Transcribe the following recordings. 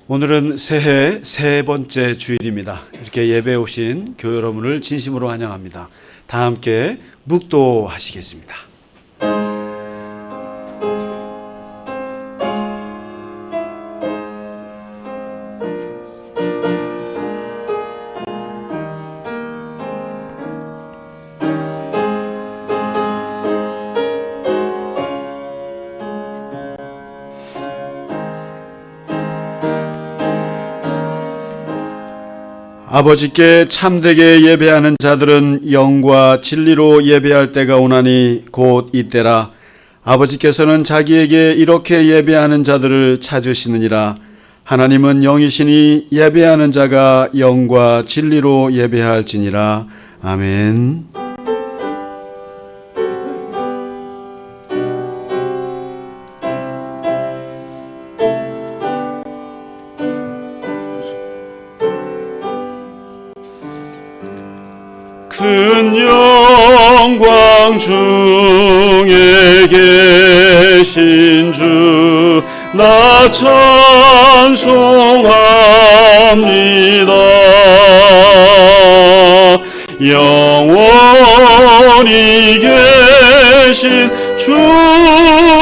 오늘은 새해 세 번째 주일입니다. 이렇게 예배에 오신 교회 여러분을 진심으로 환영합니다. 다 함께 묵도하시겠습니다. 아버지께 참되게 예배하는 자들은 영과 진리로 예배할 때가 오나니 곧 이때라. 아버지께서는 자기에게 이렇게 예배하는 자들을 찾으시느니라. 하나님은 영이시니 예배하는 자가 영과 진리로 예배할지니라. 아멘. 큰 영광 중에 계신 주 나 찬송합니다. 영원히 계신 주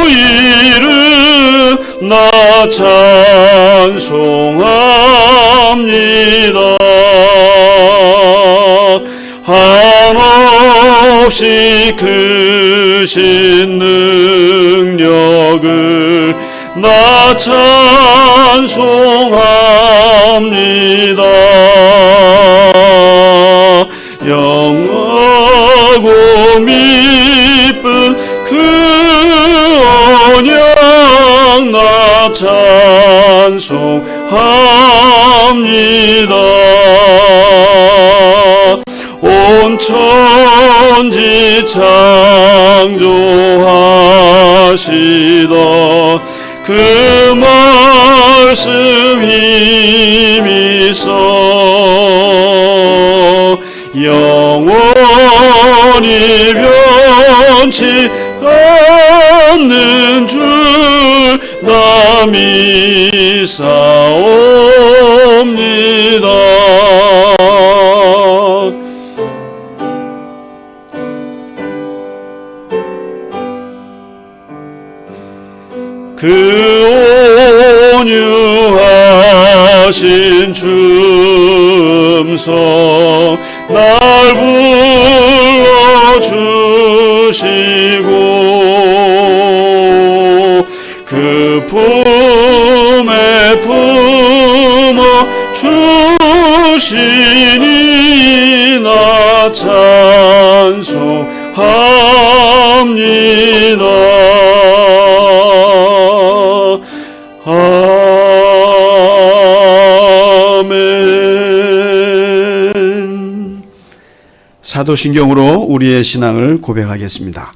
이름 나 찬송합니다. 한없이 크신 능력을 나 찬송합니다. 영하고 미쁜 그 언약 나 찬송합니다. 온 천지 창조하시던 그 말씀 힘있어 영원히 변치 않는 줄 나 믿사옵니다. 그 온유하신 주 음성 날 불러주시고 그 품에 품어 주시니 나 찬송합니다. 아멘. 사도신경으로 우리의 신앙을 고백하겠습니다.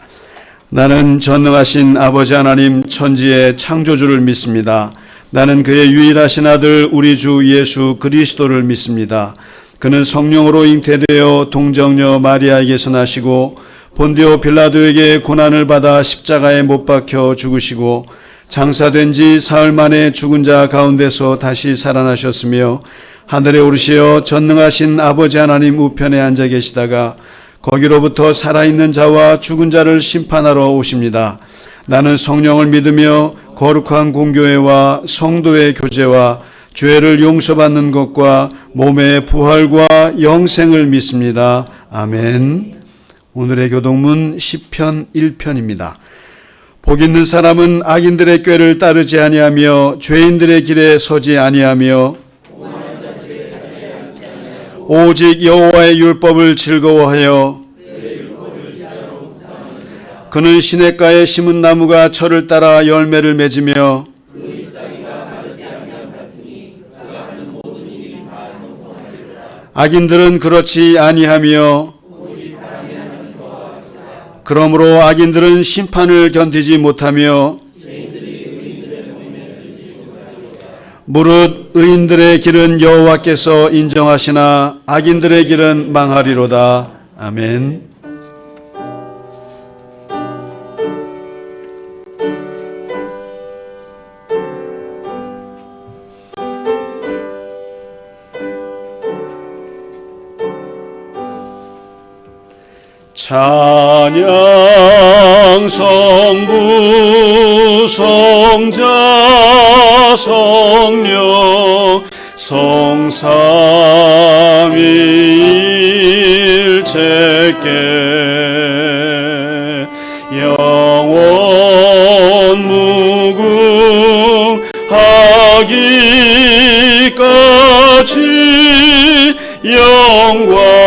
나는 전능하신 아버지 하나님 천지의 창조주를 믿습니다. 나는 그의 유일하신 아들 우리 주 예수 그리스도를 믿습니다. 그는 성령으로 잉태되어 동정녀 마리아에게서 나시고 본디오 빌라도에게 고난을 받아 십자가에 못 박혀 죽으시고 장사된 지 사흘 만에 죽은 자 가운데서 다시 살아나셨으며 하늘에 오르시어 전능하신 아버지 하나님 우편에 앉아 계시다가 거기로부터 살아있는 자와 죽은 자를 심판하러 오십니다. 나는 성령을 믿으며 거룩한 공교회와 성도의 교제와 죄를 용서받는 것과 몸의 부활과 영생을 믿습니다. 아멘. 오늘의 교동문 시편 1편입니다. 복 있는 사람은 악인들의 꾀를 따르지 아니하며 죄인들의 길에 서지 아니하며 오직 여호와의 율법을 즐거워하여 그는 시냇가에 심은 나무가 철을 따라 열매를 맺으며 악인들은 그렇지 아니하며 그러므로 악인들은 심판을 견디지 못하며 무릇 의인들의 길은 여호와께서 인정하시나 악인들의 길은 망하리로다. 아멘. 찬양 성부 성자 성령 성삼위일체께 영원 무궁하기까지 영광을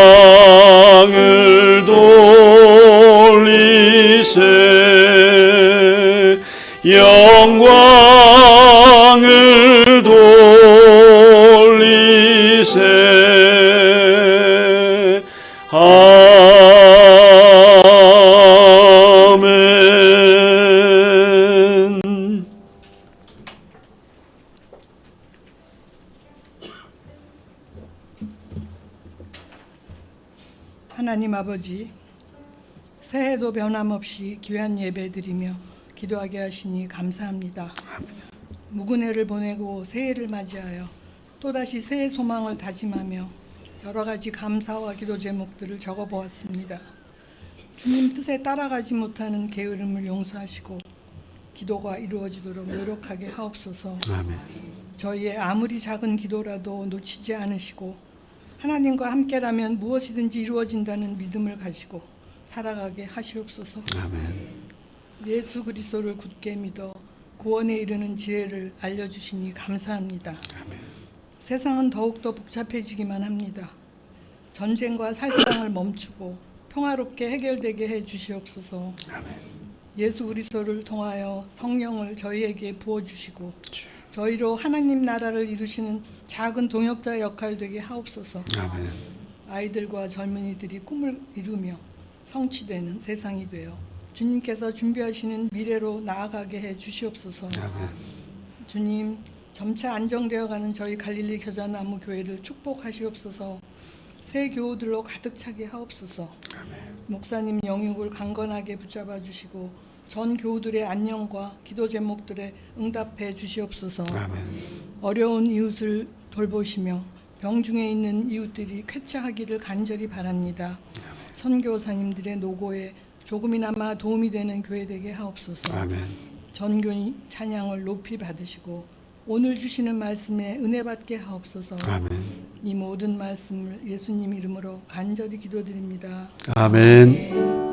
돌리세 영광을 돌리세 아멘. 하나님 아버지, 새해도 변함없이 귀한 예배드리며 기도하게 하시니 감사합니다. 묵은해를 보내고 새해를 맞이하여 또다시 새해 소망을 다짐하며 여러 가지 감사와 기도 제목들을 적어보았습니다. 주님 뜻에 따라가지 못하는 게으름을 용서하시고 기도가 이루어지도록 노력하게 하옵소서. 아멘. 저희의 아무리 작은 기도라도 놓치지 않으시고 하나님과 함께라면 무엇이든지 이루어진다는 믿음을 가지고 살아가게 하시옵소서. 아멘. 예수 그리스도를 굳게 믿어 구원에 이르는 지혜를 알려주시니 감사합니다. 아멘. 세상은 더욱더 복잡해지기만 합니다. 전쟁과 살상을 멈추고 평화롭게 해결되게 해주시옵소서. 아멘. 예수 그리스도를 통하여 성령을 저희에게 부어주시고 저희로 하나님 나라를 이루시는 작은 동역자 역할 되게 하옵소서. 아멘. 아이들과 젊은이들이 꿈을 이루며 성취되는 세상이 되어 주님께서 준비하시는 미래로 나아가게 해 주시옵소서. 아멘. 주님, 점차 안정되어가는 저희 갈릴리 겨자나무 교회를 축복하시옵소서. 새 교우들로 가득 차게 하옵소서. 아멘. 목사님 영육을 강건하게 붙잡아 주시고 전 교우들의 안녕과 기도 제목들에 응답해 주시옵소서. 아멘. 어려운 이웃을 돌보시며 병중에 있는 이웃들이 쾌차하기를 간절히 바랍니다. 선교사님들의 노고에 조금이나마 도움이 되는 교회 되게 하옵소서. 아멘. 전교 찬양을 높이 받으시고 오늘 주시는 말씀에 은혜 받게 하옵소서. 아멘. 이 모든 말씀을 예수님 이름으로 간절히 기도드립니다. 아멘.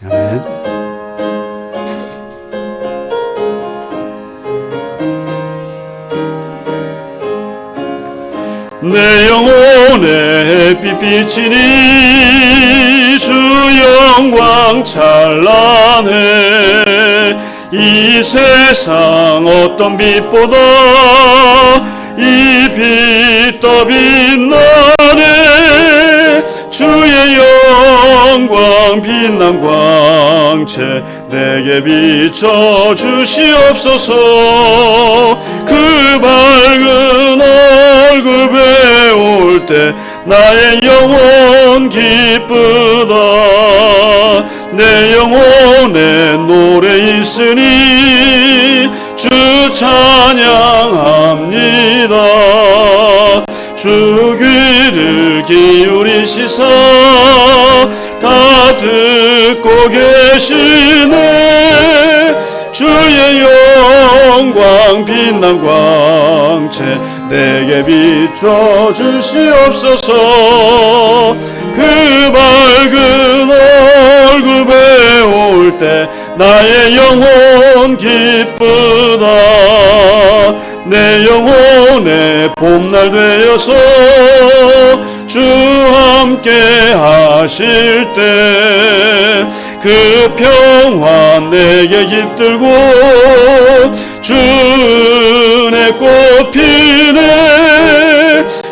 아멘. 내 영혼에 빛비치니 주 영광 찬란해. 이 세상 어떤 빛보다 이 빛 더 빛나네. 주의 영광 빛난 광채 내게 비춰 주시옵소서. 그 밝은 얼굴 배울 때 나의 영혼 기쁘다. 내 영혼에 노래 있으니 주 찬양합니다. 주 귀를 기울이시사 다 듣고 계시네. 주의 영광 빛난 광채 내게 비춰 주시옵소서. 그 밝은 얼굴 배울 때 나의 영혼 기쁘다. 내 영혼의 봄날 되어서 주 함께 하실 때 그 평화 내게 깃들고 주 은혜 꽃피네.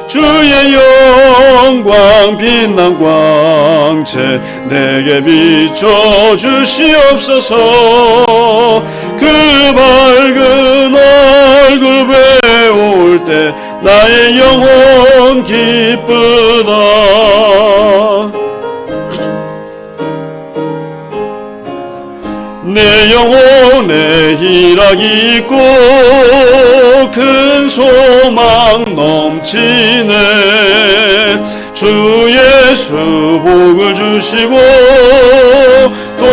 주의 영광 빛난 광채 내게 비춰 주시옵소서. 그 밝은 얼굴 배울 때 나의 영혼 기쁘다. 내 영혼에 희락이 있고 큰 소망 넘치네. 주 예수 복을 주시고 또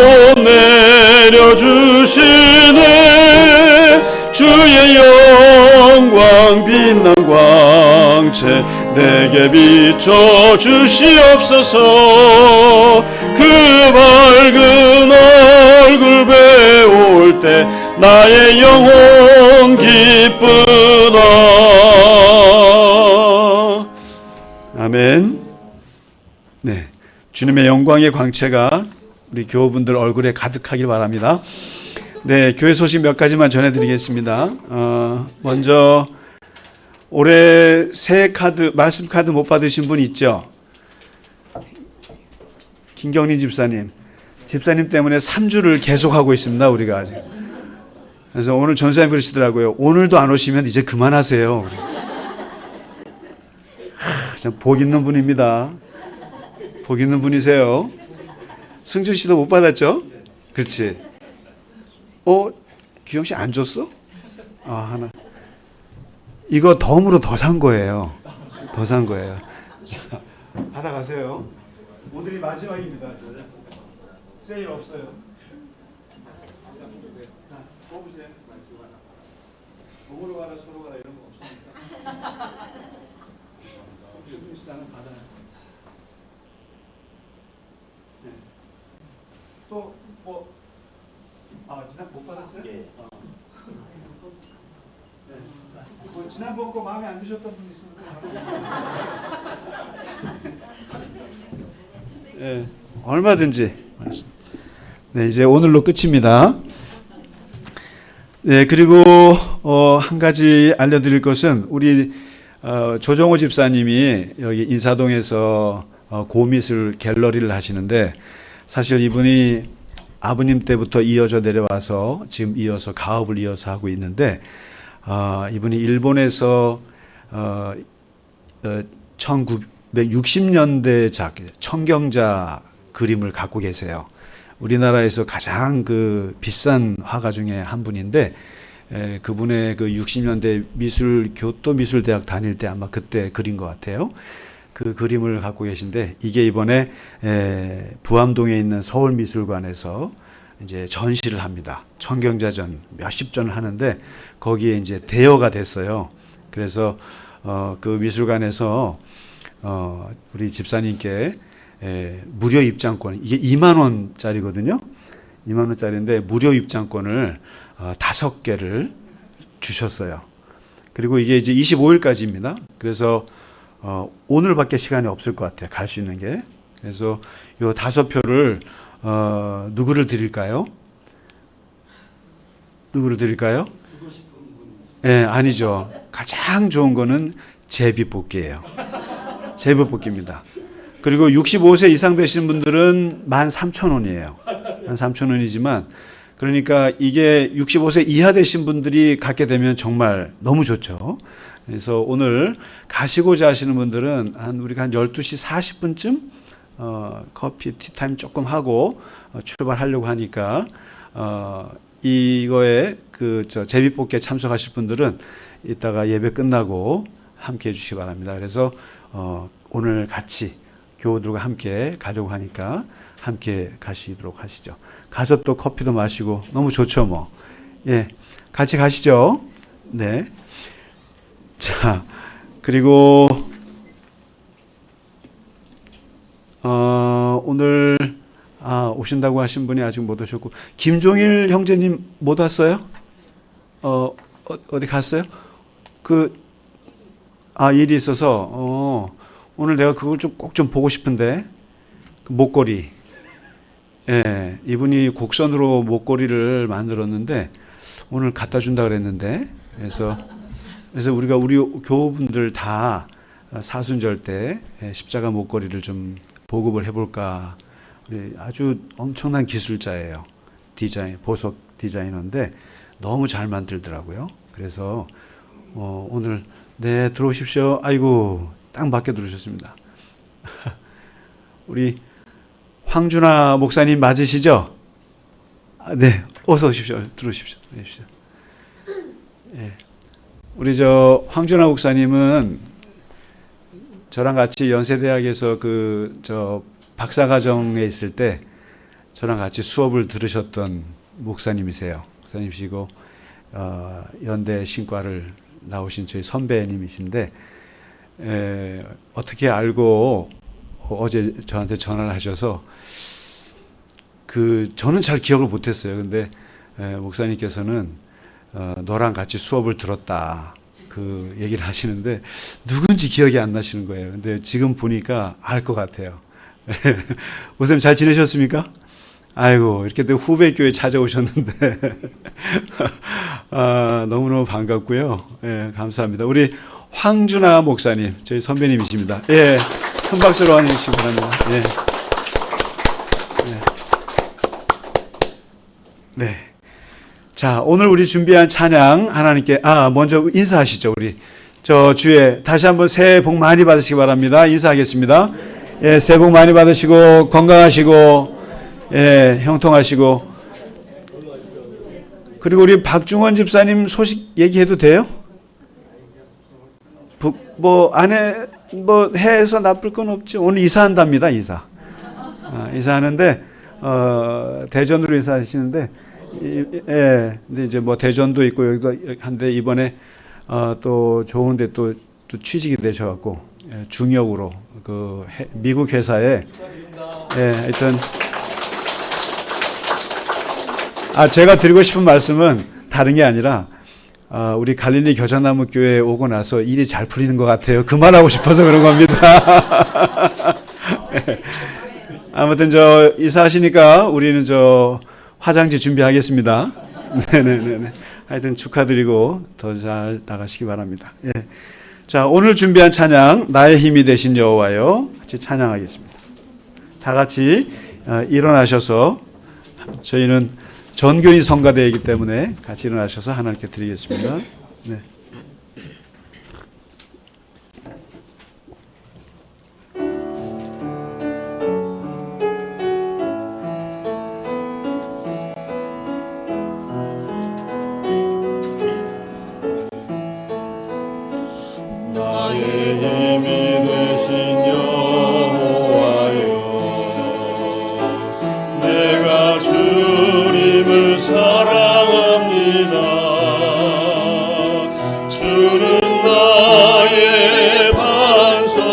내려주시네. 주의 영광 빛난 광채 내게 비춰 주시옵소서. 그 밝은 얼굴 배울 때 나의 영혼 기쁘다. 아멘. 네, 주님의 영광의 광채가 우리 교우분들 얼굴에 가득하길 바랍니다. 네, 교회 소식 몇 가지만 전해드리겠습니다. 먼저 올해 새해 카드, 말씀 카드 못 받으신 분 있죠? 김경림 집사님 때문에 3주를 계속하고 있습니다, 우리가 아직. 그래서 오늘 전사님 그러시더라고요. 오늘도 안 오시면 이제 그만하세요. 참 복 있는 분입니다. 복 있는 분이세요. 승준 씨도 못 받았죠? 그렇지. 기영 씨 안 줬어? 하나. 이거 덤으로 더 산 거예요. 더 산 거예요. 받아가세요. 오늘이 마지막입니다. 세일 없어요. 자, 뽑으세요. 몸으로 가라, 서로 가라 이런 거 없습니다. 승준 씨 나는 받아요. 네. 또 뭐? 지난 못 받았어요? 예. 네. 뭐 지난번 거 마음에 안 드셨던 분 있으면 네, 얼마든지. 네, 이제 오늘로 끝입니다. 네, 그리고 한 가지 알려드릴 것은 우리 조정호 집사님이 여기 인사동에서 고미술 갤러리를 하시는데, 사실 이분이 아버님 때부터 이어져 내려와서 지금 이어서 가업을 이어서 하고 있는데, 이분이 일본에서 1960년대작 청경자 그림을 갖고 계세요. 우리나라에서 가장 그 비싼 화가 중에 한 분인데, 그분의 그 60년대 교토 미술대학 다닐 때 아마 그때 그린 것 같아요. 그 그림을 갖고 계신데, 이게 이번에 부암동에 있는 서울미술관에서 이제 전시를 합니다. 청경자전 몇십 전을 하는데 거기에 이제 대여가 됐어요. 그래서 그 미술관에서 우리 집사님께 무료 입장권, 이게 2만 원짜리거든요. 2만 원짜리인데 무료 입장권을 5개를 주셨어요. 그리고 이게 이제 25일까지입니다. 그래서 오늘밖에 시간이 없을 것 같아요. 갈 수 있는 게. 그래서 요 5표를 누구를 드릴까요? 누구를 드릴까요? 네, 아니죠. 가장 좋은 거는 제비뽑기예요. 제비뽑기입니다. 그리고 65세 이상 되신 분들은 13,000원이에요. 13,000원이지만, 그러니까 이게 65세 이하 되신 분들이 갖게 되면 정말 너무 좋죠. 그래서 오늘 가시고자 하시는 분들은 우리가 한 12시 40분쯤 커피 티타임 조금 하고 출발하려고 하니까 이거에 제비뽑기에 참석하실 분들은 이따가 예배 끝나고 함께 해주시기 바랍니다. 그래서 오늘 같이 교우들과 함께 가려고 하니까 함께 가시도록 하시죠. 가서 또 커피도 마시고 너무 좋죠, 뭐. 예, 같이 가시죠. 네. 자, 그리고 오늘 오신다고 하신 분이 아직 못 오셨고, 김종일 형제님 못 왔어요? 어디 갔어요? 일이 있어서 오늘 내가 그걸 꼭 좀 보고 싶은데, 그 목걸이. 예, 이분이 곡선으로 목걸이를 만들었는데 오늘 갖다 준다 그랬는데, 그래서 우리가 우리 교우분들 다 사순절 때 십자가 목걸이를 좀 보급을 해볼까. 아주 엄청난 기술자예요. 보석 디자이너인데 너무 잘 만들더라고요. 그래서 오늘 네 들어오십시오. 아이고 딱 밖에 들어오셨습니다. 우리 황준하 목사님 맞으시죠? 네, 어서 오십시오. 들어오십시오. 예. 우리 황준하 목사님은 저랑 같이 연세대학에서 박사과정에 있을 때 저랑 같이 수업을 들으셨던 목사님이세요. 목사님이시고 연대 신과를 나오신 저희 선배님이신데 어떻게 알고 어제 저한테 전화를 하셔서 저는 잘 기억을 못했어요. 근데 목사님께서는 너랑 같이 수업을 들었다 그 얘기를 하시는데 누군지 기억이 안 나시는 거예요. 근데 지금 보니까 알 것 같아요. 목사님 잘 지내셨습니까? 아이고 이렇게 또 후배 교회 찾아오셨는데 너무너무 반갑고요. 예, 감사합니다. 우리 황준하 목사님 저희 선배님이십니다. 예, 큰 박수로 환영해 주시기 바랍니다. 예. 네. 자, 오늘 우리 준비한 찬양 하나님께 먼저 인사하시죠. 우리 주에 다시 한번 새해 복 많이 받으시기 바랍니다. 인사하겠습니다. 예, 새해 복 많이 받으시고 건강하시고 예, 형통하시고. 그리고 우리 박중원 집사님 소식 얘기해도 돼요? 해서 나쁠 건 없죠. 오늘 이사한답니다. 이사하는데 대전으로 이사하시는데 예, 근데 이제 대전도 있고 여기도 한데 이번에 또 좋은데 또 취직이 되셔갖고 중역으로 미국 회사에 하여튼 제가 드리고 싶은 말씀은 다른 게 아니라 우리 갈릴리 겨자나무 교회에 오고 나서 일이 잘 풀리는 것 같아요. 그 말하고 싶어서 그런 겁니다. 아무튼 이사하시니까 우리는 화장지 준비하겠습니다. 네네네. 하여튼 축하드리고 더 잘 나가시기 바랍니다. 예. 자, 오늘 준비한 찬양 나의 힘이 되신 여호와여 같이 찬양하겠습니다. 다 같이 일어나셔서 저희는 전교인 성가대이기 때문에 같이 일어나셔서 하나님께 드리겠습니다. 네. 나의 힘이 되신 여호와여 내가 주님을 사랑합니다. 주는 나의 반석이시며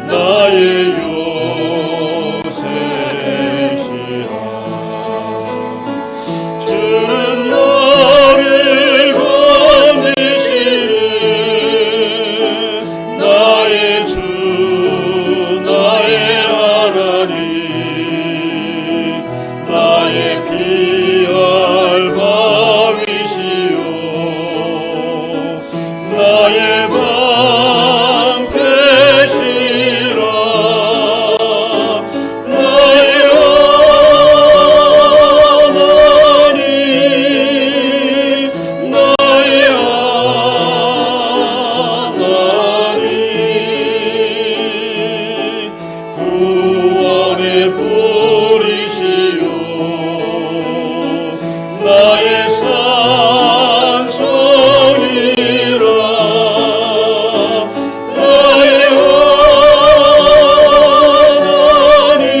나의 요새시라. 주는 나를 건지시는 나의 주 나의 하나님 나의 피할 바위시요 나의 방패시라. 나의 하나님 나의 하나님 구원의 뿌리시요 나의 산성이라. 나의 하나님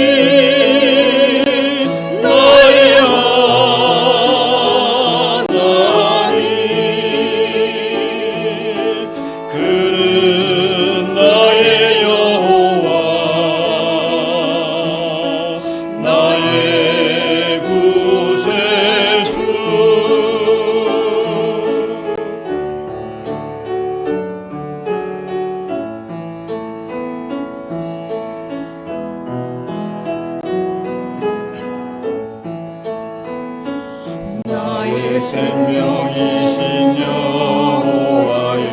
나의 하나님 그는 나의 여호와 나의 구세주. 나의 생명이신 여호와여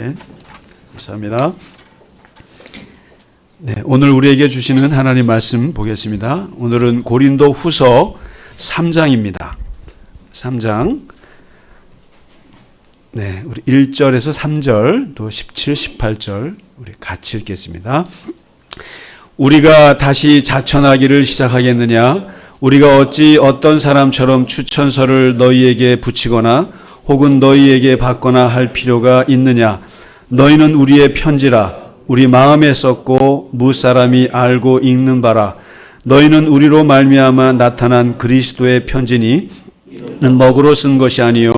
아멘. 감사합니다. 네, 오늘 우리에게 주시는 하나님 말씀 보겠습니다. 오늘은 고린도 후서 3장입니다. 3장. 네, 우리 1절에서 3절, 또 17, 18절 우리 같이 읽겠습니다. 우리가 다시 자천하기를 시작하겠느냐? 우리가 어찌 어떤 사람처럼 추천서를 너희에게 붙이거나 혹은 너희에게 받거나 할 필요가 있느냐? 너희는 우리의 편지라 우리 마음에 썼고 무사람이 알고 읽는 바라. 너희는 우리로 말미암아 나타난 그리스도의 편지니 먹으로 쓴 것이 아니요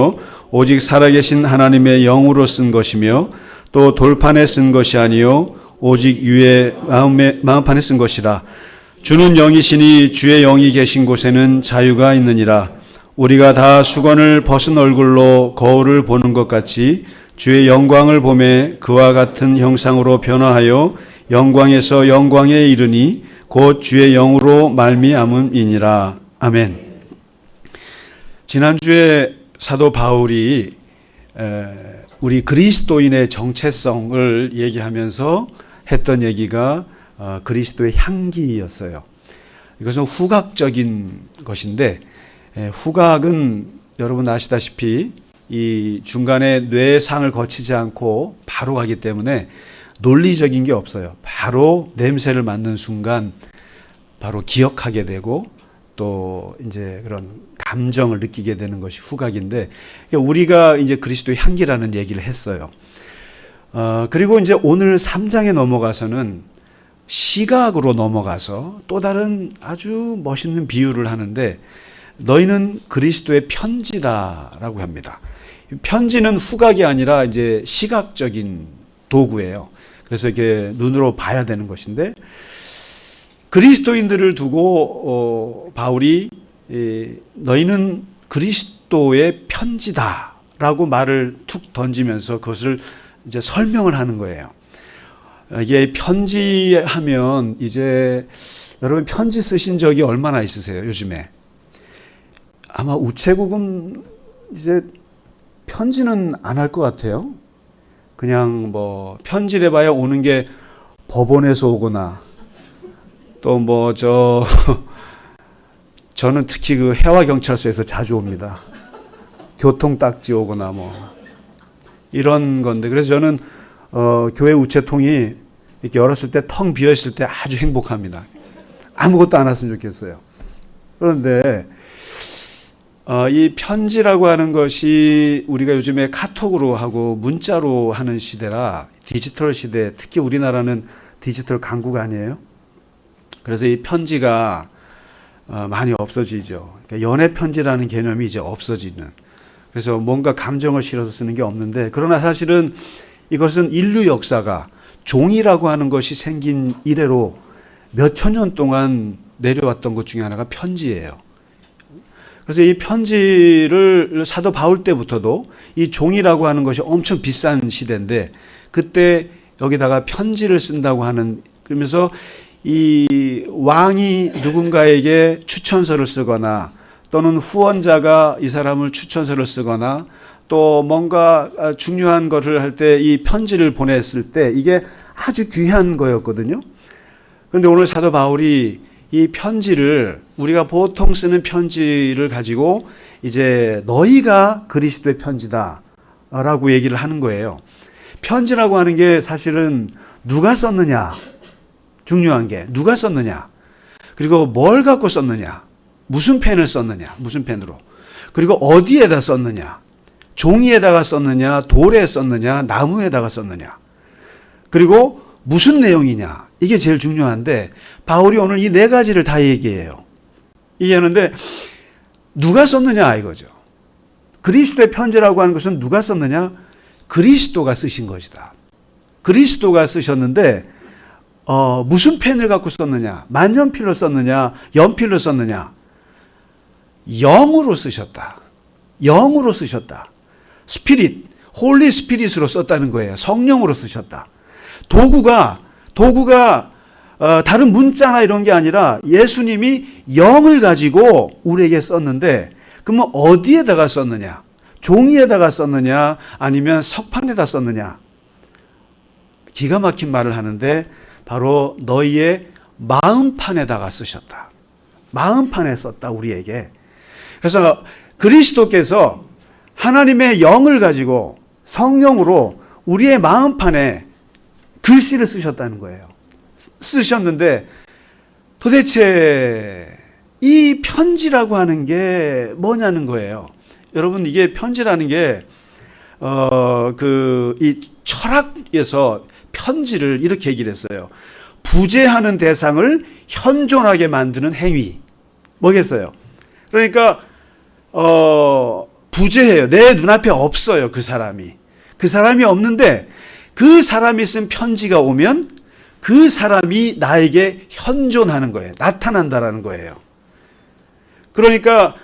오직 살아계신 하나님의 영으로 쓴 것이며 또 돌판에 쓴 것이 아니요 오직 유의 마음판에 쓴 것이라. 주는 영이시니 주의 영이 계신 곳에는 자유가 있느니라. 우리가 다 수건을 벗은 얼굴로 거울을 보는 것 같이 주의 영광을 보매 그와 같은 형상으로 변화하여 영광에서 영광에 이르니 곧 주의 영으로 말미암음이니라. 아멘. 지난주에 사도 바울이 우리 그리스도인의 정체성을 얘기하면서 했던 얘기가 그리스도의 향기였어요. 이것은 후각적인 것인데 후각은 여러분 아시다시피 이 중간에 뇌상을 거치지 않고 바로 가기 때문에 논리적인 게 없어요. 바로 냄새를 맡는 순간 바로 기억하게 되고 또 이제 그런 감정을 느끼게 되는 것이 후각인데 우리가 이제 그리스도의 향기라는 얘기를 했어요. 그리고 이제 오늘 3장에 넘어가서는 시각으로 넘어가서 또 다른 아주 멋있는 비유를 하는데 너희는 그리스도의 편지다라고 합니다. 편지는 후각이 아니라 이제 시각적인 도구예요. 그래서 이게 눈으로 봐야 되는 것인데 그리스도인들을 두고 바울이 너희는 그리스도의 편지다라고 말을 툭 던지면서 그것을 이제 설명을 하는 거예요. 이게 편지하면 이제 여러분 편지 쓰신 적이 얼마나 있으세요? 요즘에 아마 우체국은 이제 편지는 안 할 것 같아요. 그냥 뭐 편지를 해봐야 오는 게 법원에서 오거나 또 뭐 저는 특히 그 해와경찰서에서 자주 옵니다. 교통딱지 오거나 뭐 이런 건데 그래서 저는 교회 우체통이 이렇게 열었을 때 텅 비어 있을 때 아주 행복합니다. 아무것도 안 왔으면 좋겠어요. 그런데 이 편지라고 하는 것이 우리가 요즘에 카톡으로 하고 문자로 하는 시대라 디지털 시대, 특히 우리나라는 디지털 강국 아니에요? 그래서 이 편지가 많이 없어지죠. 그러니까 연애 편지라는 개념이 이제 없어지는. 그래서 뭔가 감정을 실어서 쓰는 게 없는데 그러나 사실은 이것은 인류 역사가 종이라고 하는 것이 생긴 이래로 몇 천 년 동안 내려왔던 것 중에 하나가 편지예요. 그래서 이 편지를 사도 바울 때부터도 이 종이라고 하는 것이 엄청 비싼 시대인데 그때 여기다가 편지를 쓴다고 하는 그러면서 이 왕이 누군가에게 추천서를 쓰거나 또는 후원자가 이 사람을 추천서를 쓰거나 또 뭔가 중요한 것을 할 때 이 편지를 보냈을 때 이게 아주 귀한 거였거든요. 그런데 오늘 사도 바울이 이 편지를 우리가 보통 쓰는 편지를 가지고 이제 너희가 그리스도의 편지다라고 얘기를 하는 거예요. 편지라고 하는 게 사실은 누가 썼느냐 중요한 게 누가 썼느냐 그리고 뭘 갖고 썼느냐 무슨 펜을 썼느냐 무슨 펜으로 그리고 어디에다 썼느냐 종이에다가 썼느냐 돌에 썼느냐 나무에다가 썼느냐 그리고 무슨 내용이냐 이게 제일 중요한데 바울이 오늘 이 네 가지를 다 얘기해요. 얘기하는데 누가 썼느냐 이거죠. 그리스도의 편지라고 하는 것은 누가 썼느냐? 그리스도가 쓰신 것이다. 그리스도가 쓰셨는데 무슨 펜을 갖고 썼느냐? 만년필로 썼느냐? 연필로 썼느냐? 영으로 쓰셨다. 영으로 쓰셨다. 스피릿, 홀리 스피릿으로 썼다는 거예요. 성령으로 쓰셨다. 도구가 다른 문자나 이런 게 아니라 예수님이 영을 가지고 우리에게 썼는데 그러면 어디에다가 썼느냐? 종이에다가 썼느냐? 아니면 석판에다 썼느냐? 기가 막힌 말을 하는데 바로 너희의 마음판에다가 쓰셨다. 마음판에 썼다, 우리에게. 그래서 그리스도께서 하나님의 영을 가지고 성령으로 우리의 마음판에 글씨를 쓰셨다는 거예요. 쓰셨는데 도대체 이 편지라고 하는 게 뭐냐는 거예요. 여러분, 이게 편지라는 게 이 철학에서 편지를 이렇게 얘기를 했어요. 부재하는 대상을 현존하게 만드는 행위. 뭐겠어요? 그러니까 부재해요. 내 눈앞에 없어요, 그 사람이. 그 사람이 없는데 그 사람이 쓴 편지가 오면 그 사람이 나에게 현존하는 거예요. 나타난다라는 거예요. 그러니까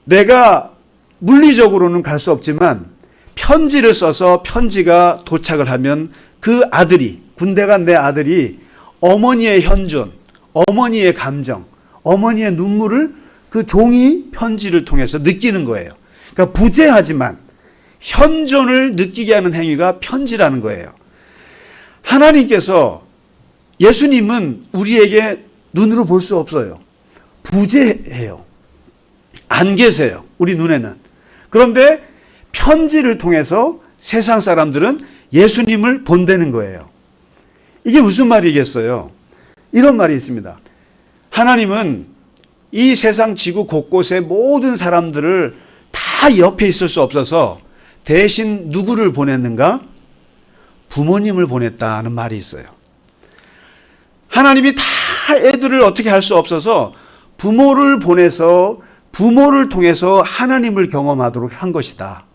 내가 물리적으로는 갈 수 없지만 편지를 써서 편지가 도착을 하면 그 아들이, 군대 간 내 아들이 어머니의 현존, 어머니의 감정, 어머니의 눈물을 그 종이 편지를 통해서 느끼는 거예요. 그러니까 부재하지만 현존을 느끼게 하는 행위가 편지라는 거예요. 하나님께서, 예수님은 우리에게 눈으로 볼 수 없어요. 부재해요. 안 계세요, 우리 눈에는. 그런데 편지를 통해서 세상 사람들은 예수님을 본다는 거예요. 이게 무슨 말이겠어요? 이런 말이 있습니다. 하나님은 이 세상 지구 곳곳의 모든 사람들을 다 옆에 있을 수 없어서 대신 누구를 보냈는가? 부모님을 보냈다는 말이 있어요. 하나님이 다 애들을 어떻게 할 수 없어서 부모를 보내서 부모를 통해서 하나님을 경험하도록 한 것이다.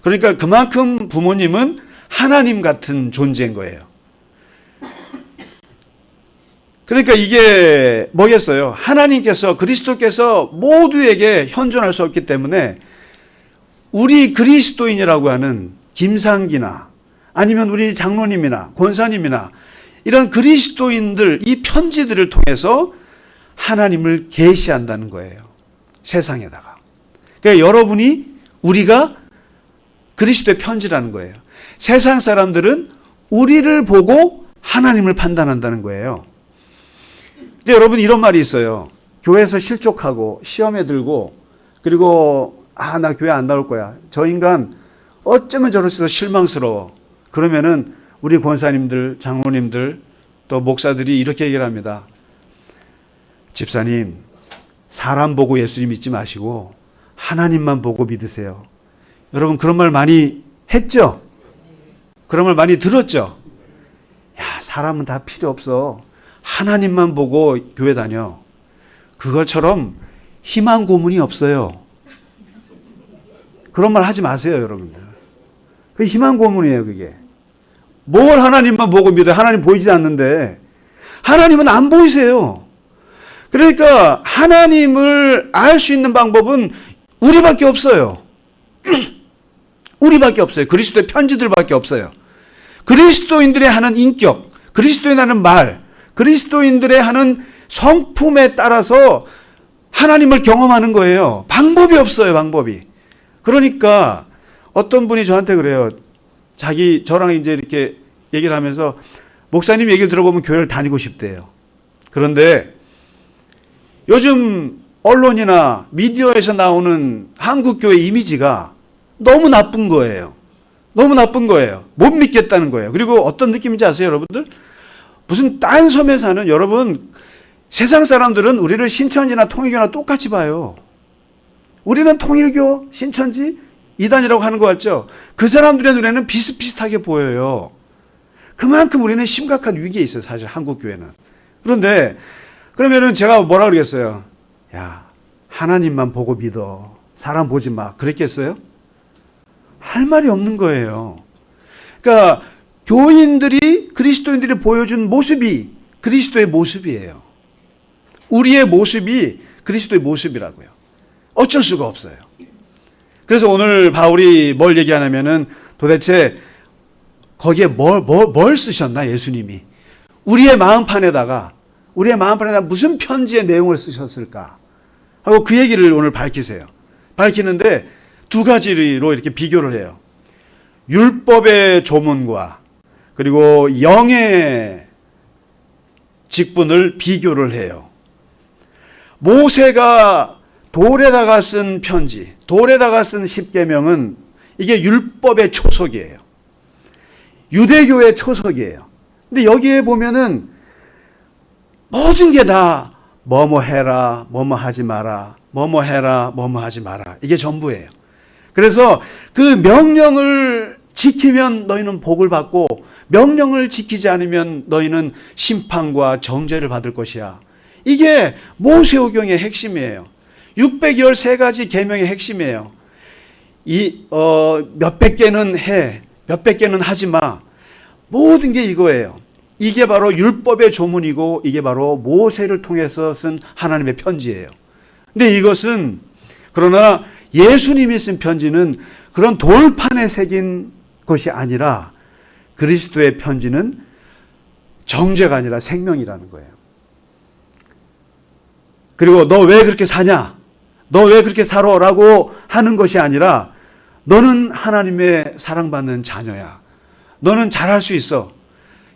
그러니까 그만큼 부모님은 하나님 같은 존재인 거예요. 그러니까 이게 뭐겠어요? 하나님께서, 그리스도께서 모두에게 현존할 수 없기 때문에 우리 그리스도인이라고 하는 김상기나 아니면 우리 장로님이나 권사님이나 이런 그리스도인들, 이 편지들을 통해서 하나님을 계시한다는 거예요. 세상에다가. 그러니까 여러분이, 우리가 그리스도의 편지라는 거예요. 세상 사람들은 우리를 보고 하나님을 판단한다는 거예요. 근데 여러분, 이런 말이 있어요. 교회에서 실족하고 시험에 들고 그리고 나 교회 안 나올 거야. 저 인간 어쩌면 저럴수록 실망스러워. 그러면은 우리 권사님들, 장로님들, 또 목사들이 이렇게 얘기를 합니다. 집사님, 사람 보고 예수님 믿지 마시고 하나님만 보고 믿으세요. 여러분, 그런 말 많이 했죠? 그런 말 많이 들었죠? 야, 사람은 다 필요 없어. 하나님만 보고 교회 다녀. 그것처럼 희망 고문이 없어요. 그런 말 하지 마세요, 여러분들. 그 희망 고문이에요, 그게. 뭘 하나님만 보고 믿어요? 하나님 보이지 않는데. 하나님은 안 보이세요. 그러니까 하나님을 알 수 있는 방법은 우리밖에 없어요. 우리밖에 없어요. 그리스도의 편지들밖에 없어요. 그리스도인들의 하는 인격, 그리스도인 하는 말, 그리스도인들의 하는 성품에 따라서 하나님을 경험하는 거예요. 방법이 없어요, 방법이. 그러니까 어떤 분이 저한테 그래요. 저랑 이제 이렇게 얘기를 하면서 목사님 얘기를 들어보면 교회를 다니고 싶대요. 그런데 요즘 언론이나 미디어에서 나오는 한국교회 이미지가 너무 나쁜 거예요. 너무 나쁜 거예요. 못 믿겠다는 거예요. 그리고 어떤 느낌인지 아세요, 여러분들? 무슨 딴 섬에 사는, 여러분, 세상 사람들은 우리를 신천지나 통일교나 똑같이 봐요. 우리는 통일교, 신천지, 이단이라고 하는 것 같죠? 그 사람들의 눈에는 비슷비슷하게 보여요. 그만큼 우리는 심각한 위기에 있어요, 사실 한국교회는. 그런데 그러면은 제가 뭐라 그러겠어요? 야, 하나님만 보고 믿어. 사람 보지 마. 그랬겠어요? 할 말이 없는 거예요. 그러니까 교인들이, 그리스도인들이 보여준 모습이 그리스도의 모습이에요. 우리의 모습이 그리스도의 모습이라고요. 어쩔 수가 없어요. 그래서 오늘 바울이 뭘 얘기하냐면은 도대체 거기에 뭘 쓰셨나, 예수님이. 우리의 마음판에다가 무슨 편지의 내용을 쓰셨을까 하고 그 얘기를 오늘 밝히세요. 밝히는데 두 가지로 이렇게 비교를 해요. 율법의 조문과 그리고 영의 직분을 비교를 해요. 모세가 돌에다가 쓴 편지, 돌에다가 쓴 십계명은 이게 율법의 초석이에요. 유대교의 초석이에요. 근데 여기에 보면은 모든 게 다 뭐뭐 해라, 뭐뭐 하지 마라, 뭐뭐 해라, 뭐뭐 하지 마라. 이게 전부예요. 그래서 그 명령을 지키면 너희는 복을 받고 명령을 지키지 않으면 너희는 심판과 정죄를 받을 것이야. 이게 모세오경의 핵심이에요. 613가지 계명의 핵심이에요. 몇백 개는 해, 몇백 개는 하지 마. 모든 게 이거예요. 이게 바로 율법의 조문이고 이게 바로 모세를 통해서 쓴 하나님의 편지예요. 근데 이것은 그러나 예수님이 쓴 편지는 그런 돌판에 새긴 것이 아니라 그리스도의 편지는 정죄가 아니라 생명이라는 거예요. 그리고 너 왜 그렇게 사냐? 너 왜 그렇게 살아? 라고 하는 것이 아니라 너는 하나님의 사랑받는 자녀야. 너는 잘할 수 있어.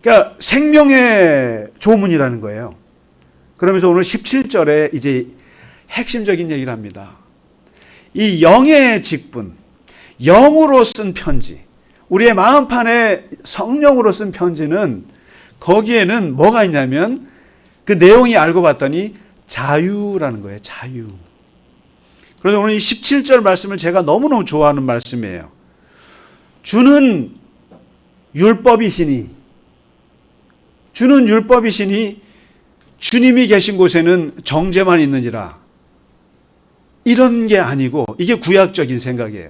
그러니까 생명의 조문이라는 거예요. 그러면서 오늘 17절에 이제 핵심적인 얘기를 합니다. 이 영의 직분, 영으로 쓴 편지, 우리의 마음판에 성령으로 쓴 편지는 거기에는 뭐가 있냐면 그 내용이 알고 봤더니 자유라는 거예요. 자유. 그래서 오늘 이 17절 말씀을 제가 너무너무 좋아하는 말씀이에요. 주는 율법이시니 주님이 계신 곳에는 정죄만 있느니라. 이런 게 아니고 이게 구약적인 생각이에요.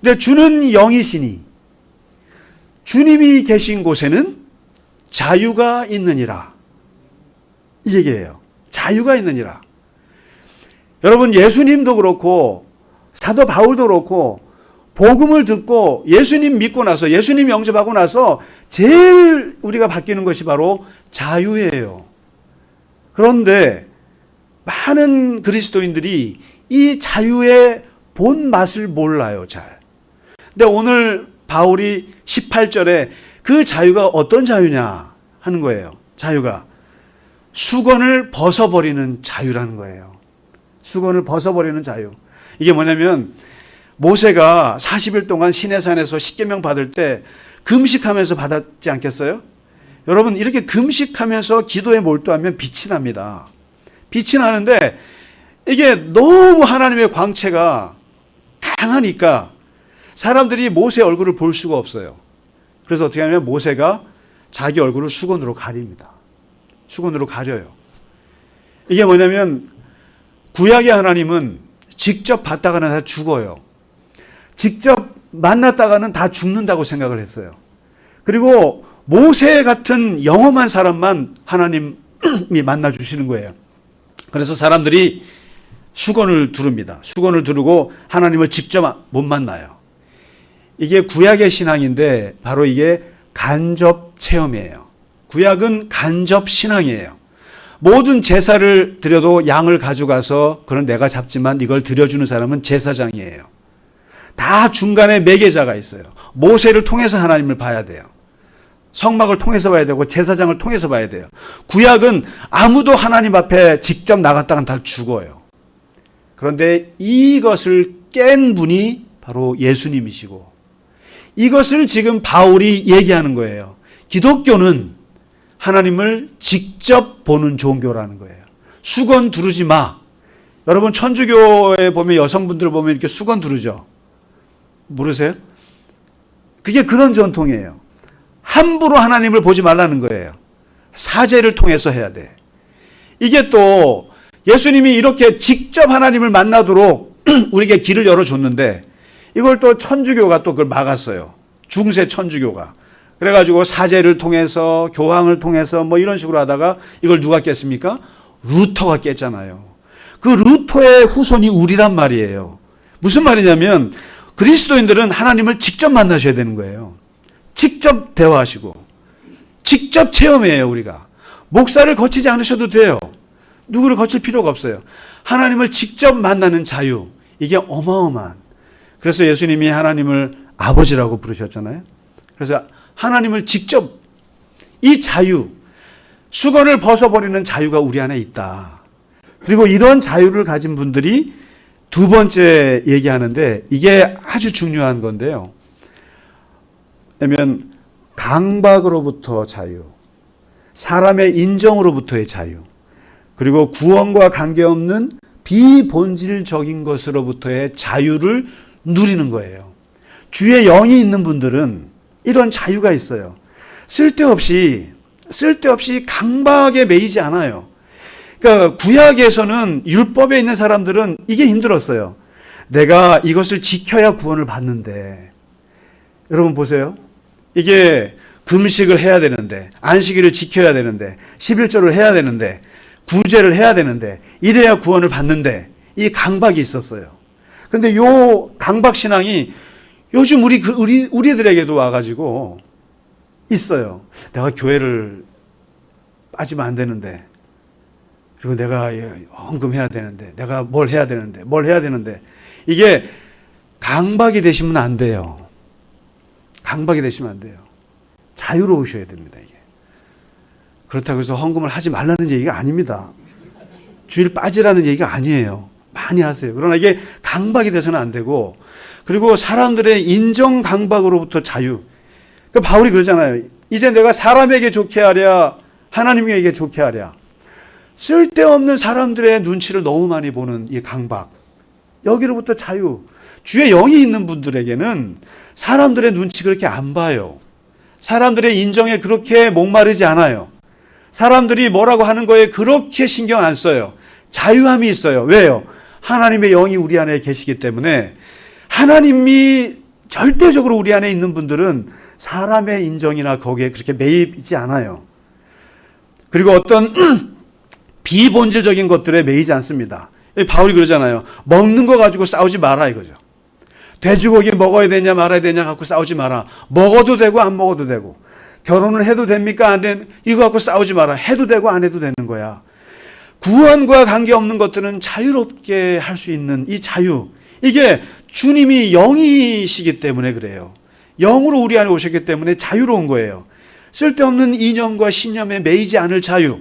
근데 주는 영이시니 주님이 계신 곳에는 자유가 있느니라. 이 얘기예요. 자유가 있느니라. 여러분 예수님도 그렇고 사도 바울도 그렇고 복음을 듣고 예수님 믿고 나서 예수님 영접하고 나서 제일 우리가 바뀌는 것이 바로 자유예요. 그런데 많은 그리스도인들이 이 자유의 본 맛을 몰라요, 잘. 근데 오늘 바울이 18절에 그 자유가 어떤 자유냐 하는 거예요. 자유가 수건을 벗어버리는 자유라는 거예요. 수건을 벗어버리는 자유. 이게 뭐냐면 모세가 40일 동안 시내산에서 십계명 받을 때 금식하면서 받았지 않겠어요? 여러분 이렇게 금식하면서 기도에 몰두하면 빛이 납니다. 빛이 나는데 이게 너무 하나님의 광채가 강하니까 사람들이 모세 얼굴을 볼 수가 없어요. 그래서 어떻게 하냐면 모세가 자기 얼굴을 수건으로 가립니다. 수건으로 가려요. 이게 뭐냐면 구약의 하나님은 직접 봤다가는 다 죽어요. 직접 만났다가는 다 죽는다고 생각을 했어요. 그리고 모세 같은 영험한 사람만 하나님이 만나 주시는 거예요. 그래서 사람들이 수건을 두릅니다. 수건을 두르고 하나님을 직접 못 만나요. 이게 구약의 신앙인데 바로 이게 간접 체험이에요. 구약은 간접 신앙이에요. 모든 제사를 드려도 양을 가져가서 그건 내가 잡지만 이걸 드려주는 사람은 제사장이에요. 다 중간에 매개자가 있어요. 모세를 통해서 하나님을 봐야 돼요. 성막을 통해서 봐야 되고 제사장을 통해서 봐야 돼요. 구약은 아무도 하나님 앞에 직접 나갔다간 다 죽어요. 그런데 이것을 깬 분이 바로 예수님이시고 이것을 지금 바울이 얘기하는 거예요. 기독교는 하나님을 직접 보는 종교라는 거예요. 수건 두르지 마. 여러분 천주교에 보면 여성분들 보면 이렇게 수건 두르죠. 모르세요? 그게 그런 전통이에요. 함부로 하나님을 보지 말라는 거예요. 사제를 통해서 해야 돼. 이게 또 예수님이 이렇게 직접 하나님을 만나도록 우리에게 길을 열어줬는데 이걸 또 천주교가 또 그걸 막았어요. 중세 천주교가. 그래가지고 사제를 통해서 교황을 통해서 뭐 이런 식으로 하다가 이걸 누가 깼습니까? 루터가 깼잖아요. 그 루터의 후손이 우리란 말이에요. 무슨 말이냐면 그리스도인들은 하나님을 직접 만나셔야 되는 거예요. 직접 대화하시고 직접 체험해요. 우리가 목사를 거치지 않으셔도 돼요. 누구를 거칠 필요가 없어요. 하나님을 직접 만나는 자유, 이게 어마어마한. 그래서 예수님이 하나님을 아버지라고 부르셨잖아요. 그래서 하나님을 직접 이 자유, 수건을 벗어버리는 자유가 우리 안에 있다. 그리고 이런 자유를 가진 분들이 두 번째 얘기하는데 이게 아주 중요한 건데요. 왜냐하면 강박으로부터 자유, 사람의 인정으로부터의 자유, 그리고 구원과 관계없는 비본질적인 것으로부터의 자유를 누리는 거예요. 주의 영이 있는 분들은 이런 자유가 있어요. 쓸데없이 강박에 매이지 않아요. 그러니까 구약에서는 율법에 있는 사람들은 이게 힘들었어요. 내가 이것을 지켜야 구원을 받는데, 여러분 보세요. 이게 금식을 해야 되는데, 안식일을 지켜야 되는데, 11조를 해야 되는데, 구제를 해야 되는데, 이래야 구원을 받는데, 이 강박이 있었어요. 그런데 요 강박 신앙이 요즘 우리들에게도 와가지고 있어요. 내가 교회를 빠지면 안 되는데, 그리고 내가 헌금해야 되는데, 내가 뭘 해야 되는데, 이게 강박이 되시면 안 돼요. 강박이 되시면 안 돼요. 자유로우셔야 됩니다, 이게. 그렇다고 해서 헌금을 하지 말라는 얘기가 아닙니다. 주일 빠지라는 얘기가 아니에요. 많이 하세요. 그러나 이게 강박이 돼서는 안 되고, 그리고 사람들의 인정 강박으로부터 자유. 그러니까 바울이 그러잖아요. 이제 내가 사람에게 좋게 하랴, 하나님에게 좋게 하랴. 쓸데없는 사람들의 눈치를 너무 많이 보는 이 강박. 여기로부터 자유. 주의 영이 있는 분들에게는 사람들의 눈치 그렇게 안 봐요. 사람들의 인정에 그렇게 목마르지 않아요. 사람들이 뭐라고 하는 거에 그렇게 신경 안 써요. 자유함이 있어요. 왜요? 하나님의 영이 우리 안에 계시기 때문에 하나님이 절대적으로 우리 안에 있는 분들은 사람의 인정이나 거기에 그렇게 매이지 않아요. 그리고 어떤 비본질적인 것들에 매이지 않습니다. 바울이 그러잖아요. 먹는 거 가지고 싸우지 마라 이거죠. 돼지고기 먹어야 되냐 말아야 되냐 갖고 싸우지 마라. 먹어도 되고 안 먹어도 되고. 결혼을 해도 됩니까 안 된? 이거 갖고 싸우지 마라. 해도 되고 안 해도 되는 거야. 구원과 관계없는 것들은 자유롭게 할 수 있는 이 자유. 이게 주님이 영이시기 때문에 그래요. 영으로 우리 안에 오셨기 때문에 자유로운 거예요. 쓸데없는 이념과 신념에 매이지 않을 자유.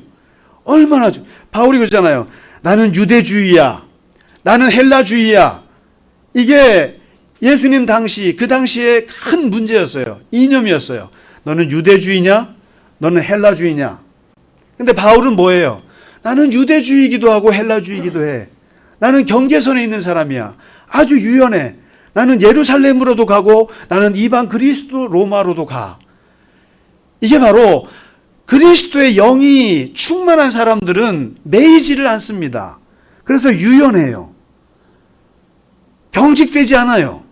얼마나 바울이 그러잖아요. 나는 유대주의야. 나는 헬라주의야. 이게 예수님 그 당시에 큰 문제였어요. 이념이었어요. 너는 유대주의냐? 너는 헬라주의냐? 근데 바울은 뭐예요? 나는 유대주의이기도 하고 헬라주의이기도 해. 나는 경계선에 있는 사람이야. 아주 유연해. 나는 예루살렘으로도 가고 나는 이방 그리스도 로마로도 가. 이게 바로 그리스도의 영이 충만한 사람들은 매이지를 않습니다. 그래서 유연해요. 경직되지 않아요.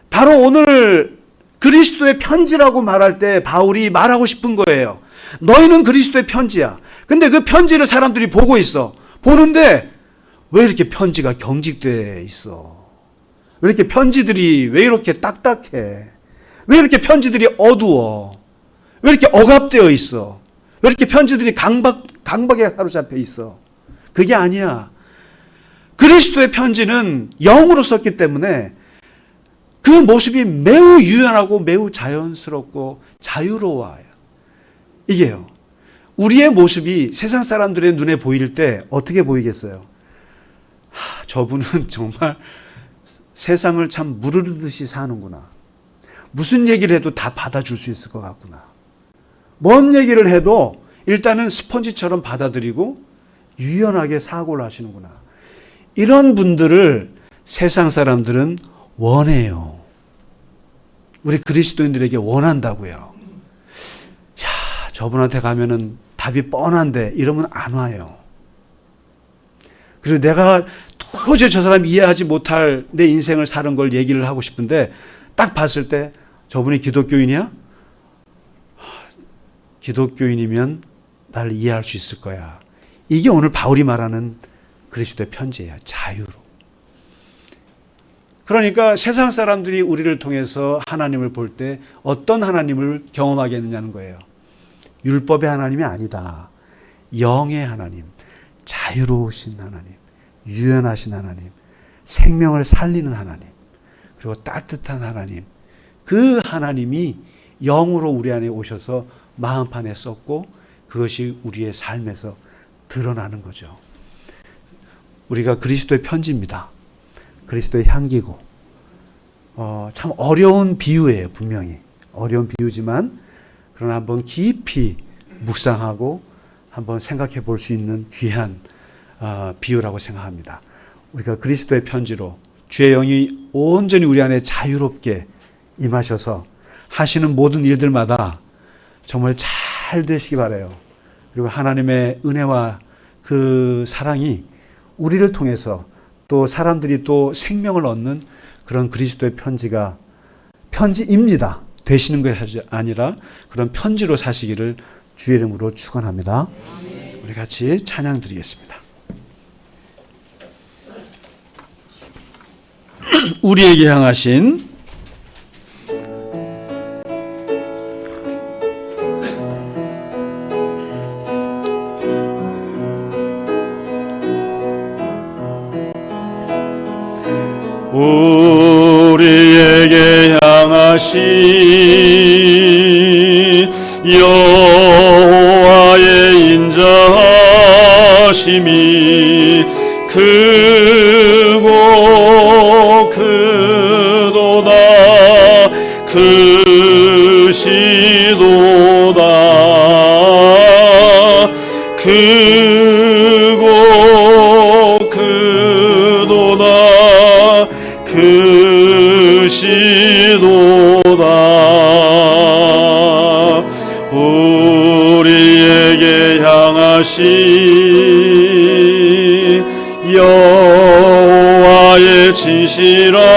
바로 오늘 그리스도의 편지라고 말할 때 바울이 말하고 싶은 거예요. 너희는 그리스도의 편지야. 근데 그 편지를 사람들이 보고 있어. 보는데 왜 이렇게 편지가 경직돼 있어? 왜 이렇게 편지들이 왜 이렇게 딱딱해? 왜 이렇게 편지들이 어두워? 왜 이렇게 억압되어 있어? 왜 이렇게 편지들이 강박에 사로잡혀 있어? 그게 아니야. 그리스도의 편지는 영으로 썼기 때문에 그 모습이 매우 유연하고 매우 자연스럽고 자유로워요. 이게요. 우리의 모습이 세상 사람들의 눈에 보일 때 어떻게 보이겠어요? 저분은 정말 세상을 참 무르르듯이 사는구나. 무슨 얘기를 해도 다 받아줄 수 있을 것 같구나. 뭔 얘기를 해도 일단은 스펀지처럼 받아들이고 유연하게 사고를 하시는구나. 이런 분들을 세상 사람들은 원해요. 우리 그리스도인들에게 원한다고요. 야, 저분한테 가면은 답이 뻔한데 이러면 안 와요. 그리고 내가 도저히 저 사람 이해하지 못할 내 인생을 사는 걸 얘기를 하고 싶은데 딱 봤을 때 저분이 기독교인이야? 기독교인이면 날 이해할 수 있을 거야. 이게 오늘 바울이 말하는 그리스도의 편지예요. 자유로. 그러니까 세상 사람들이 우리를 통해서 하나님을 볼 때 어떤 하나님을 경험하겠느냐는 거예요. 율법의 하나님이 아니다. 영의 하나님, 자유로우신 하나님, 유연하신 하나님, 생명을 살리는 하나님, 그리고 따뜻한 하나님. 그 하나님이 영으로 우리 안에 오셔서 마음판에 썼고 그것이 우리의 삶에서 드러나는 거죠. 우리가 그리스도의 편지입니다. 그리스도의 향기고 참 어려운 비유예요. 분명히 어려운 비유지만 그러나 한번 깊이 묵상하고 한번 생각해 볼 수 있는 귀한 비유라고 생각합니다. 우리가 그리스도의 편지로 주의 영이 온전히 우리 안에 자유롭게 임하셔서 하시는 모든 일들마다 정말 잘 되시기 바라요. 그리고 하나님의 은혜와 그 사랑이 우리를 통해서 또 사람들이 또 생명을 얻는 그런 그리스도의 편지입니다. 되시는 것이 아니라 그런 편지로 사시기를 주의 이름으로 축원합니다. 우리 같이 찬양 드리겠습니다. 우리에게 향하신 우리에게 향하신 여호와의 인자하심이 크고 크도다 크시도다 크고 크도다 크시도다 우리에게 향하신 여호와의 진실하심이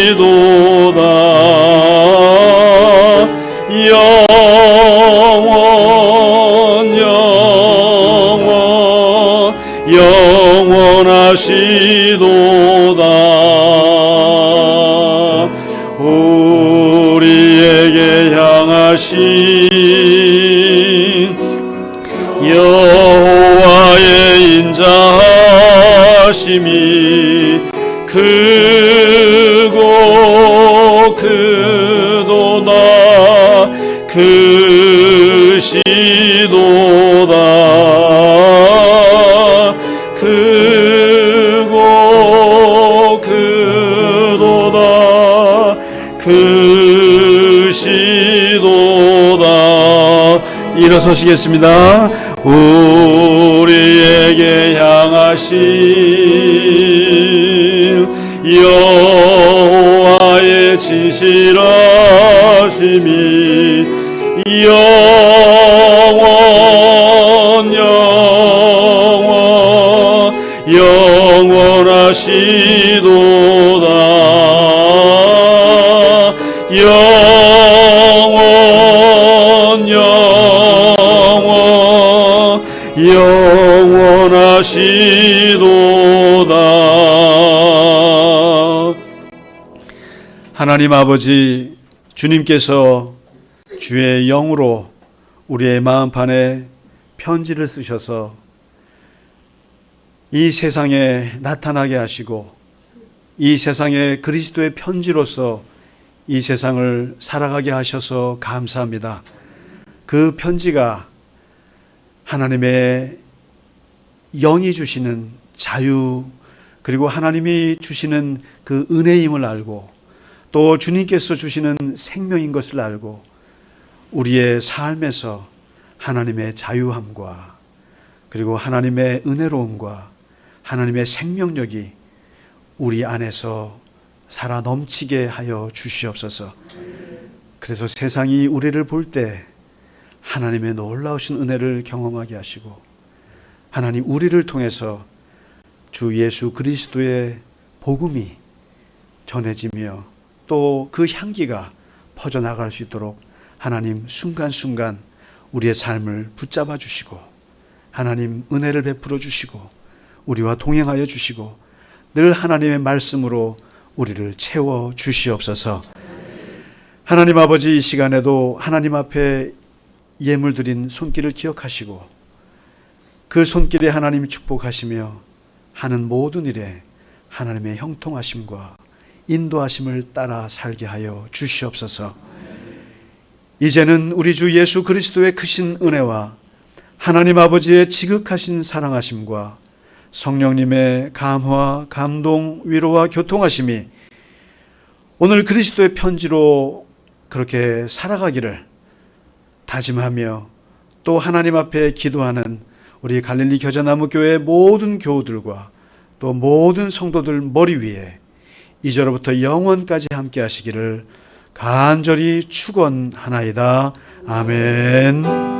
영원하시도다 영원하시도다 우리에게 향하신 여호와의 인자하심이 크고 크도다 크시도다 크고 크도다 크시도다 일어서시겠습니다. 우리에게 향하신 여호와의 진실하심이 영원하시도다 영원하시도다 하나님 아버지, 주님께서 주의 영으로 우리의 마음판에 편지를 쓰셔서 이 세상에 나타나게 하시고 이 세상에 그리스도의 편지로서 이 세상을 살아가게 하셔서 감사합니다. 그 편지가 하나님의 영이 주시는 자유 그리고 하나님이 주시는 그 은혜임을 알고 또 주님께서 주시는 생명인 것을 알고 우리의 삶에서 하나님의 자유함과 그리고 하나님의 은혜로움과 하나님의 생명력이 우리 안에서 살아 넘치게 하여 주시옵소서. 그래서 세상이 우리를 볼 때 하나님의 놀라우신 은혜를 경험하게 하시고 하나님 우리를 통해서 주 예수 그리스도의 복음이 전해지며 또 그 향기가 퍼져나갈 수 있도록 하나님 순간순간 우리의 삶을 붙잡아 주시고 하나님 은혜를 베풀어 주시고 우리와 동행하여 주시고 늘 하나님의 말씀으로 우리를 채워 주시옵소서. 하나님 아버지, 이 시간에도 하나님 앞에 예물 드린 손길을 기억하시고 그 손길에 하나님이 축복하시며 하는 모든 일에 하나님의 형통하심과 인도하심을 따라 살게 하여 주시옵소서. 이제는 우리 주 예수 그리스도의 크신 은혜와 하나님 아버지의 지극하신 사랑하심과 성령님의 감화, 감동, 위로와 교통하심이 오늘 그리스도의 편지로 그렇게 살아가기를 다짐하며 또 하나님 앞에 기도하는 우리 갈릴리 겨자나무 교회 모든 교우들과 또 모든 성도들 머리 위에 이제로부터 영원까지 함께 하시기를 간절히 축원하나이다. 아멘.